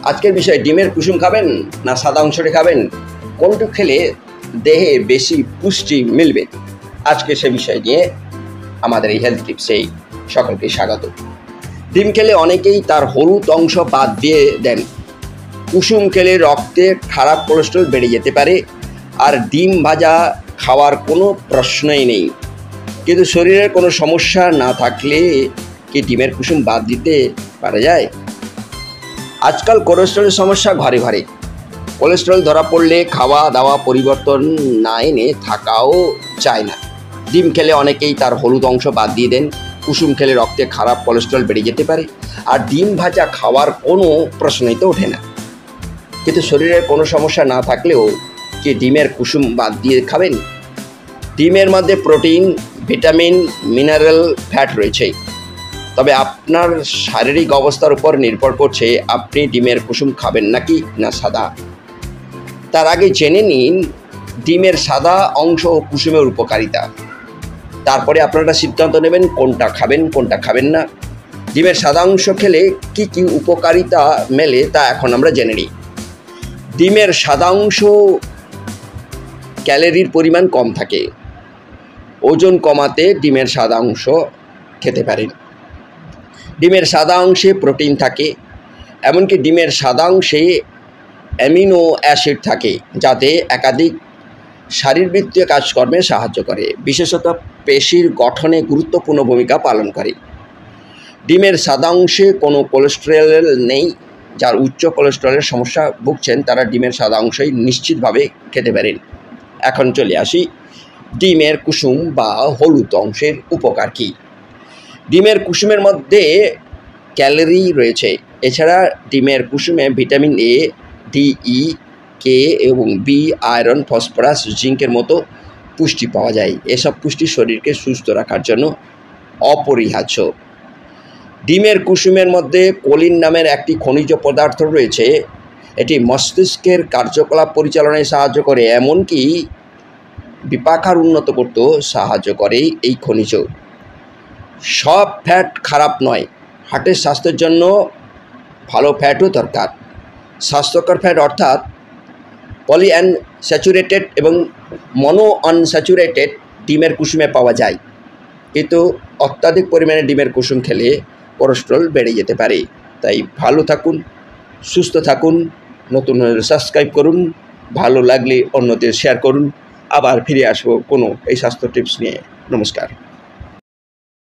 আজকের বিষয় ডিমের কুসুম খাবেন না সাদা অংশটি খাবেন, কোনটি খেলে দেহে বেশি পুষ্টি মিলবে। আজকে সে বিষয় নিয়ে আমাদের এই হেলথ টিপসেই সকলকে স্বাগত। ডিম খেলে অনেকেই তার হলুদ অংশ বাদ দিয়ে দেন। কুসুম খেলে রক্তে খারাপ কোলেস্টেরল বেড়ে যেতে পারে, আর ডিম ভাজা খাওয়ার কোনো প্রশ্নই নেই। কিন্তু শরীরের কোনো সমস্যা না থাকলে কি ডিমের কুসুম বাদ দিতে পারা যায়? আজকাল কোলেস্টেরলের সমস্যা ঘরে ঘরে। কোলেস্টেরল ধরা পড়লে খাওয়া দাওয়া পরিবর্তন না এনে থাকাও চায় না। ডিম খেলে অনেকেই তার হলুদ অংশ বাদ দিয়ে দেন। কুসুম খেলে রক্তে খারাপ কোলেস্টেরল বেড়ে যেতে পারে, আর ডিম ভাজা খাওয়ার কোনো প্রশ্নই তো ওঠে না। কিন্তু শরীরের কোনো সমস্যা না থাকলেও কি ডিমের কুসুম বাদ দিয়ে খাবেন? ডিমের মধ্যে প্রোটিন, ভিটামিন, মিনারেল, ফ্যাট রয়েছে। তবে আপনার শারীরিক অবস্থার উপর নির্ভর করছে আপনি ডিমের কুসুম খাবেন নাকি না সাদা। তার আগে জেনে নিন ডিমের সাদা অংশ ও কুসুমের উপকারিতা। তারপরে আপনারা সিদ্ধান্ত নেবেন কোনটা খাবেন কোনটা খাবেন না। ডিমের সাদা অংশ খেলে কি কি উপকারিতা মেলে তা এখন আমরা জেনে নিই। ডিমের সাদা অংশ ক্যালোরির পরিমাণ কম থাকে। ওজন কমাতে ডিমের সাদা অংশ খেতে পারেন। ডিমের সাদা অংশে প্রোটিন থাকে, এমনকি ডিমের সাদা অংশে অ্যামিনো অ্যাসিড থাকে, যাতে একাধিক শারীরবৃত্তীয় কাজকর্মে সাহায্য করে, বিশেষত পেশির গঠনে গুরুত্বপূর্ণ ভূমিকা পালন করে। ডিমের সাদা অংশে কোনো কোলেস্টেরল নেই। যার উচ্চ কোলেস্টেরলের সমস্যা ভুগছেন তারা ডিমের সাদা অংশই নিশ্চিতভাবে খেতে পারেন। এখন চলে আসি ডিমের কুসুম বা হলুদ অংশের উপকার কী। ডিমের কুসুমের মধ্যে ক্যালোরি রয়েছে। এছাড়া ডিমের কুসুমে ভিটামিন এ, ডি, ই, কে এবং বি, আয়রন, ফসফরাস, জিঙ্কের মতো পুষ্টি পাওয়া যায়। এসব পুষ্টি শরীরকে সুস্থ রাখার জন্য অপরিহার্য। ডিমের কুসুমের মধ্যে কোলিন নামের একটি খনিজ পদার্থ রয়েছে। এটি মস্তিষ্কের কার্যকলাপ পরিচালনায় সাহায্য করে, এমনকি বিপাকার উন্নত করতেও সাহায্য করে এই খনিজ। সব ফ্যাট খারাপ নয়। হার্টের স্বাস্থ্যের জন্য ভালো ফ্যাটও দরকার। স্বাস্থ্যকর ফ্যাট অর্থাৎ পলিআনস্যাচুরেটেড এবং মনো আনস্যাচুরেটেড ডিমের কুসুমে পাওয়া যায়। কিন্তু অত্যাধিক পরিমাণে ডিমের কুসুম খেলে কোলেস্টেরল বেড়ে যেতে পারে। তাই ভালো থাকুন, সুস্থ থাকুন, নতুন সাবস্ক্রাইব করুন, ভালো লাগলে অন্যদের শেয়ার করুন। আবার ফিরে আসবো কোনো এই স্বাস্থ্য টিপস নিয়ে। নমস্কার।